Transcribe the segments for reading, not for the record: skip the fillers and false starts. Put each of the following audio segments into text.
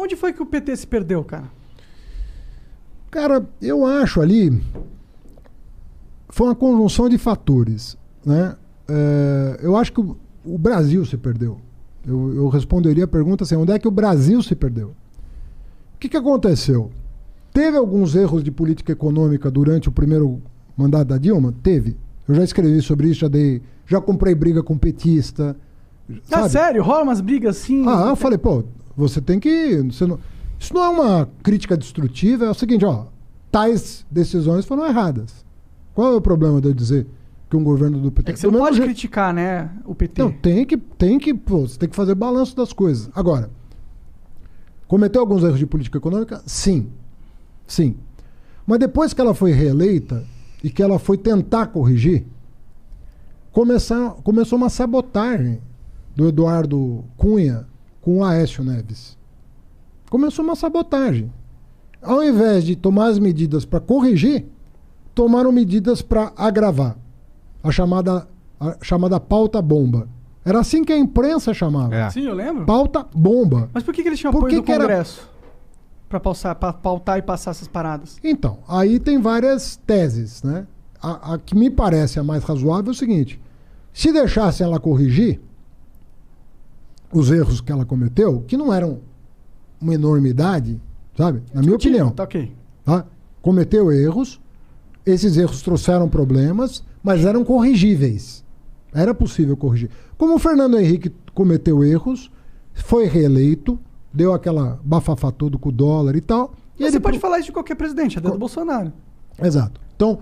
Onde foi que o PT se perdeu, cara? Cara, eu acho ali... Foi uma conjunção de fatores, né? Eu acho que o Brasil se perdeu. Eu responderia a pergunta assim, onde é que o Brasil se perdeu? O que aconteceu? Teve alguns erros de política econômica durante o primeiro mandato da Dilma? Teve. Eu já escrevi sobre isso, já comprei briga com petista. Sabe? Sério? Rola umas brigas assim? Eu falei, pô, você tem que... isso não é uma crítica destrutiva, é o seguinte, ó, tais decisões foram erradas. Qual é o problema de eu dizer que um governo do PT... É que você não pode criticar, né, o PT. Não, você tem que fazer balanço das coisas. Agora, cometeu alguns erros de política econômica? Sim. Sim. Mas depois que ela foi reeleita e que ela foi tentar corrigir, começou uma sabotagem do Eduardo Cunha com o Aécio Neves. Começou uma sabotagem. Ao invés de tomar as medidas para corrigir, tomaram medidas para agravar. A chamada pauta bomba. Era assim que a imprensa chamava. Sim, eu lembro. Pauta bomba. Mas por que eles tinham apoio do Congresso? Para pautar e passar essas paradas? Então, aí tem várias teses, né? A que me parece a mais razoável é o seguinte: se deixassem ela corrigir os erros que ela cometeu, que não eram uma enormidade, sabe? Na minha opinião. Tá ok. Tá? Cometeu erros, esses erros trouxeram problemas, mas eram corrigíveis. Era possível corrigir. Como o Fernando Henrique cometeu erros, foi reeleito, deu aquela bafafá todo com o dólar e tal. E você pode falar isso de qualquer presidente, até do Bolsonaro. Exato. Então,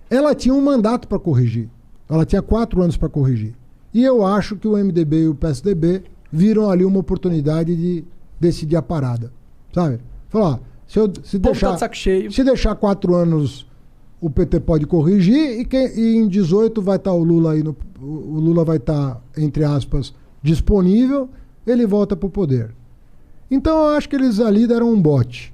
ela tinha um mandato para corrigir. Ela tinha 4 anos para corrigir. E eu acho que o MDB e o PSDB viram ali uma oportunidade de decidir a parada. Sabe? Falar, se deixar 4 anos, o PT pode corrigir e em 18 vai estar o Lula aí. O Lula vai estar, entre aspas, disponível, ele volta para o poder. Então eu acho que eles ali deram um bote.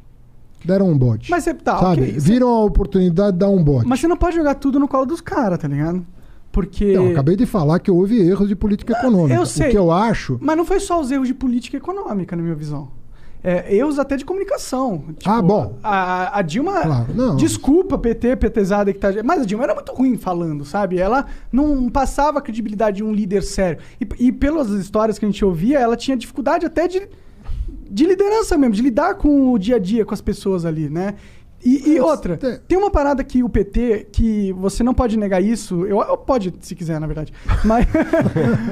Mas você tá, sabe? ok. Viram a oportunidade de dar um bote. Mas você não pode jogar tudo no colo dos caras, tá ligado? Porque... Eu acabei de falar que houve erros de política econômica. Eu sei. O que eu acho... Mas não foi só os erros de política econômica, na minha visão. Erros até de comunicação. Tipo, bom. A Dilma... Claro, não. Desculpa, PTzada que tá... Mas a Dilma era muito ruim falando, sabe? Ela não passava a credibilidade de um líder sério. E pelas histórias que a gente ouvia, ela tinha dificuldade até de liderança mesmo, de lidar com o dia a dia com as pessoas ali, né? E outra, tem uma parada que o PT, que você não pode negar isso, eu pode se quiser, na verdade,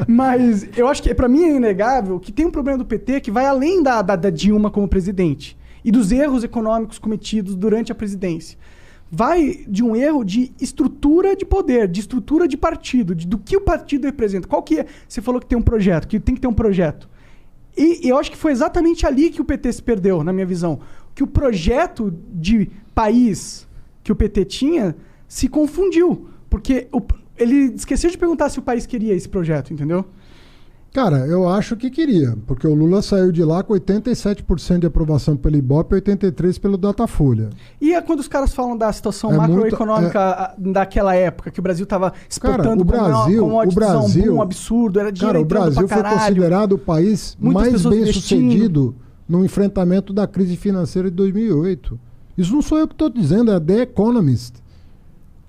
mas eu acho que pra mim é inegável que tem um problema do PT que vai além da Dilma como presidente e dos erros econômicos cometidos durante a presidência. Vai de um erro de estrutura de poder, de estrutura de partido, do que o partido representa. Qual que é? Você falou que tem um projeto, que tem que ter um projeto. E eu acho que foi exatamente ali que o PT se perdeu, na minha visão. Que o projeto de país que o PT tinha se confundiu. Porque ele esqueceu de perguntar se o país queria esse projeto, entendeu? Cara, eu acho que queria. Porque o Lula saiu de lá com 87% de aprovação pelo Ibope e 83% pelo Datafolha. E é quando os caras falam da situação macroeconômica daquela época, que o Brasil estava exportando com um absurdo, era dinheiro entrando pra caralho. O Brasil foi considerado o país mais bem-sucedido no enfrentamento da crise financeira de 2008. Isso não sou eu que estou dizendo, é The Economist.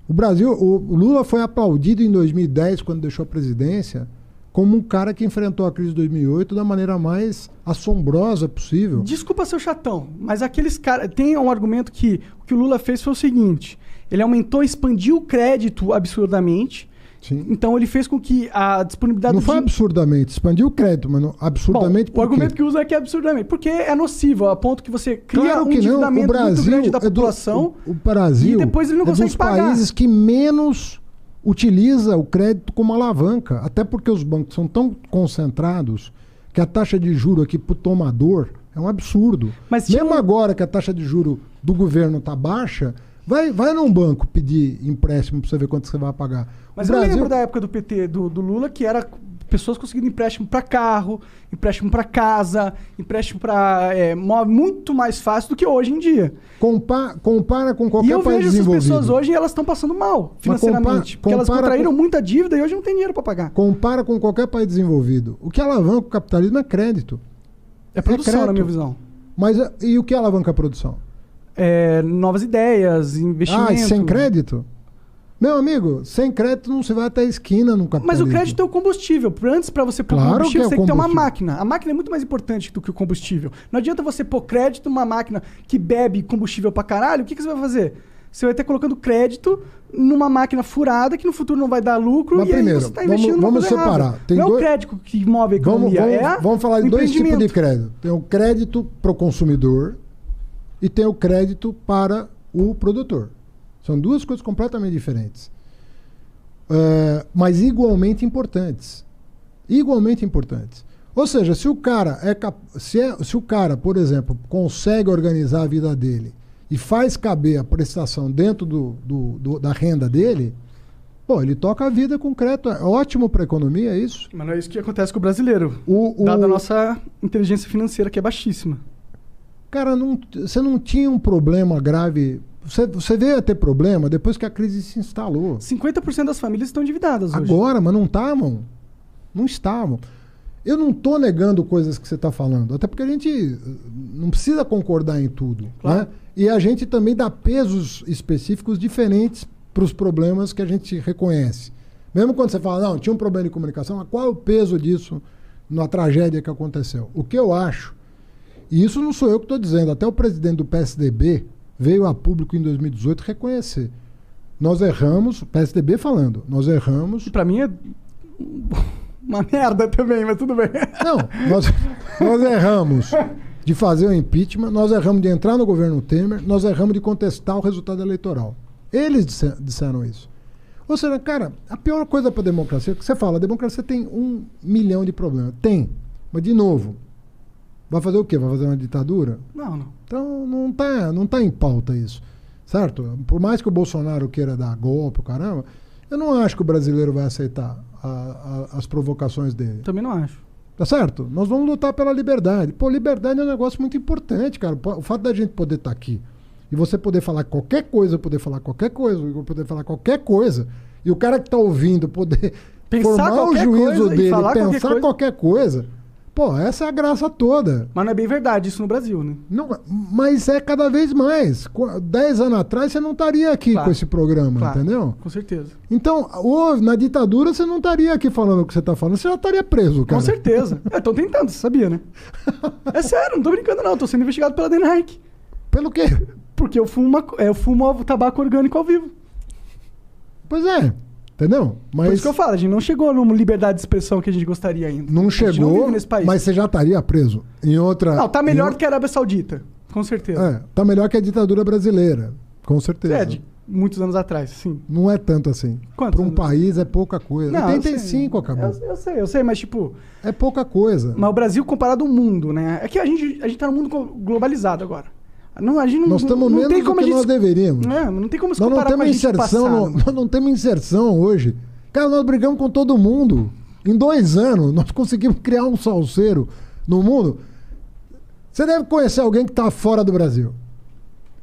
O Lula foi aplaudido em 2010, quando deixou a presidência, como um cara que enfrentou a crise de 2008 da maneira mais assombrosa possível. Desculpa ser chatão, mas aqueles caras... Tem um argumento que o que o Lula fez foi o seguinte: ele aumentou, expandiu o crédito absurdamente. Sim. Então ele fez com que a disponibilidade... Não foi absurdamente, expandiu o crédito, mas não, absurdamente. Bom, o argumento que usa é que é absurdamente, porque é nocivo, a ponto que você cria um endividamento muito grande da população. O Brasil e depois ele não consegue pagar. É dos países que menos utiliza o crédito como alavanca, até porque os bancos são tão concentrados que a taxa de juro aqui para o tomador é um absurdo. Mas mesmo agora que a taxa de juro do governo está baixa, vai num banco pedir empréstimo para você ver quanto você vai pagar. Mas eu lembro da época do PT, do Lula, que era pessoas conseguindo empréstimo para carro, empréstimo para casa, empréstimo para muito mais fácil do que hoje em dia. Compara com qualquer país desenvolvido. E eu vejo essas pessoas hoje e elas estão passando mal financeiramente. Porque elas contraíram muita dívida e hoje não tem dinheiro para pagar. Compara com qualquer país desenvolvido. O que alavanca o capitalismo é crédito. É produção, na minha visão. Mas e o que alavanca a produção? Novas ideias, investimento. Ah, e sem crédito? Meu amigo, sem crédito não se vai até a esquina no capitalismo. Mas o crédito é o combustível. Antes, para você pôr Claro combustível, que é você o tem que ter uma combustível. máquina. A máquina é muito mais importante do que o combustível. Não adianta você pôr crédito numa máquina que bebe combustível pra caralho. O que você vai fazer? Você vai estar colocando crédito numa máquina furada que no futuro não vai dar lucro. Mas e primeiro, aí você tá investindo numa vamos coisa errada. separar. Tem não é o dois- crédito que move a economia, Vamos falar o de dois tipos de empreendimento. crédito. Tem o crédito para o consumidor e tem o crédito para o produtor. São duas coisas completamente diferentes. Mas igualmente importantes. Igualmente importantes. Ou seja, se o cara se o cara, por exemplo, consegue organizar a vida dele e faz caber a prestação dentro da renda dele, pô, ele toca a vida com crédito. É ótimo para a economia, é isso? Mas não é isso que acontece com o brasileiro. O- Dada a nossa inteligência financeira, que é baixíssima. Cara, você não tinha um problema grave. Você veio a ter problema depois que a crise se instalou. 50% das famílias estão endividadas hoje. Agora, mas não estavam. Não estavam. Eu não estou negando coisas que você está falando, até porque a gente não precisa concordar em tudo. Claro. Né? E a gente também dá pesos específicos diferentes para os problemas que a gente reconhece. Mesmo quando você fala, não, tinha um problema de comunicação, mas qual é o peso disso na tragédia que aconteceu? O que eu acho, e isso não sou eu que estou dizendo, até o presidente do PSDB veio a público em 2018 reconhecer. Nós erramos, o PSDB falando, nós erramos. Que pra mim é uma merda também, mas tudo bem. Não, nós erramos de fazer o impeachment, nós erramos de entrar no governo Temer, nós erramos de contestar o resultado eleitoral. Eles disseram isso. Ou seja, cara, a pior coisa para a democracia é que você fala, a democracia tem 1 milhão de problemas. Tem, mas de novo, vai fazer o quê? Vai fazer uma ditadura? Não. Então não tá em pauta isso, certo? Por mais que o Bolsonaro queira dar golpe, o caramba, eu não acho que o brasileiro vai aceitar as provocações dele. Também não acho. Tá certo? Nós vamos lutar pela liberdade. Pô, liberdade é um negócio muito importante, cara. O fato da gente poder estar aqui e você poder falar qualquer coisa, eu poder falar qualquer coisa, eu poder falar qualquer coisa, e o cara que tá ouvindo poder Pensar formar o qualquer juízo coisa e dele, falar pensar qualquer coisa. Pô, essa é a graça toda. Mas não é bem verdade isso no Brasil, né? Não, mas é cada vez mais. 10 anos atrás você não estaria aqui Claro. com esse programa, Claro, entendeu? com certeza. Então, na ditadura você não estaria aqui falando o que você está falando, você já estaria preso, cara. Com certeza. Eu tô tentando, você sabia, né? É sério, não tô brincando não. Tô sendo investigado pela DENARC. Pelo quê? Porque eu fumo tabaco orgânico ao vivo. Pois é, entendeu? Mas Por isso que eu falo, a gente não chegou numa liberdade de expressão que a gente gostaria ainda. não A gente não chegou, vive nesse país. mas você já estaria preso em outra... Não, tá melhor do que a Arábia Saudita. Com certeza. Tá melhor que a ditadura brasileira, com certeza. De muitos anos atrás, sim. Não é tanto assim. Quantos Para um anos? país é pouca coisa. Não, eu 85 acabou. Eu sei, mas tipo... É pouca coisa. Mas o Brasil comparado ao mundo, né? É que a gente tá num mundo globalizado agora. Não, a gente não, Nós estamos não menos tem do como que a gente... nós deveríamos. Não tem como se Nós não comparar com a temos gente do inserção, passado. nós não temos inserção hoje. Cara, nós brigamos com todo mundo. Em 2 anos, nós conseguimos criar um salseiro no mundo. Você deve conhecer alguém que está fora do Brasil,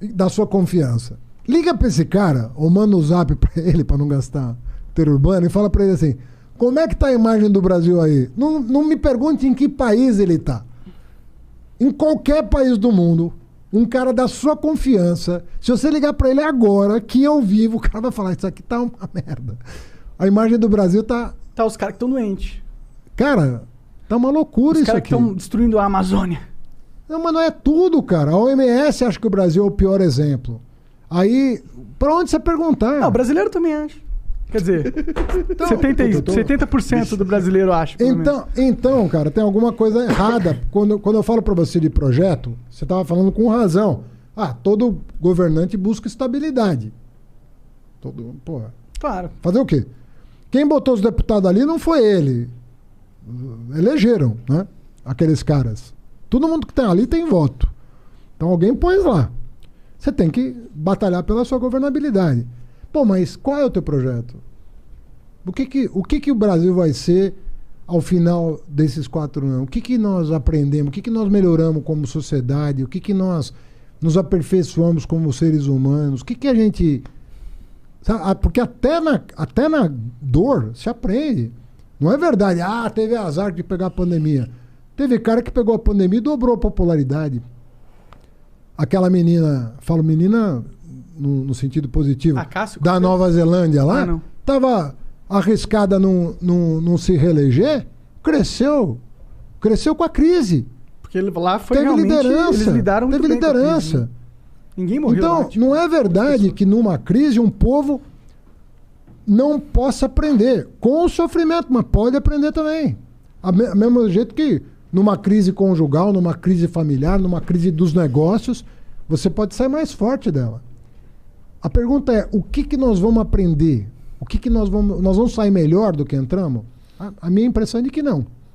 da sua confiança. Liga para esse cara, ou manda um zap para ele, para não gastar interurbano, e fala para ele assim, como é que tá a imagem do Brasil aí? Não me pergunte em que país ele está. Em qualquer país do mundo, um cara da sua confiança, se você ligar para ele agora, que eu vivo, o cara vai falar, isso aqui tá uma merda. A imagem do Brasil tá... Tá os caras que estão doentes. Cara, tá uma loucura Os isso caras que aqui. estão destruindo a Amazônia. Não, mas não é tudo, cara. A OMS acha que o Brasil é o pior exemplo. Aí, pra onde você perguntar? Não, o brasileiro também acha. Quer dizer, 70% do brasileiro acha. pelo menos. Então, cara, tem alguma coisa errada. Quando eu falo pra você de projeto, você tava falando com razão. Todo governante busca estabilidade. Porra. Claro. Fazer o quê? Quem botou os deputados ali não foi ele. Elegeram, né? Aqueles caras. Todo mundo que tá ali tem voto. Então alguém pôs lá. Você tem que batalhar pela sua governabilidade. Pô, mas qual é o teu projeto? O que o Brasil vai ser ao final desses 4 anos? O que nós aprendemos? O que nós melhoramos como sociedade? O que nós nos aperfeiçoamos como seres humanos? O que a gente... Sabe? Porque até na dor se aprende. Não é verdade. Teve azar de pegar a pandemia. Teve cara que pegou a pandemia e dobrou a popularidade. aquela menina, falo menina no sentido positivo, Cássio, da Nova Zelândia lá, não. estava arriscada não se reeleger, cresceu com a crise. Porque lá foi Teve realmente... liderança. Eles lidaram muito Teve bem com a crise, liderança. né? Ninguém morreu Então, lá, tipo, não é verdade que numa crise um povo não possa aprender com o sofrimento, mas pode aprender também. Mesmo jeito que numa crise conjugal, numa crise familiar, numa crise dos negócios, você pode sair mais forte dela. A pergunta é, o que nós vamos aprender? Nós vamos sair melhor do que entramos? A minha impressão é de que não.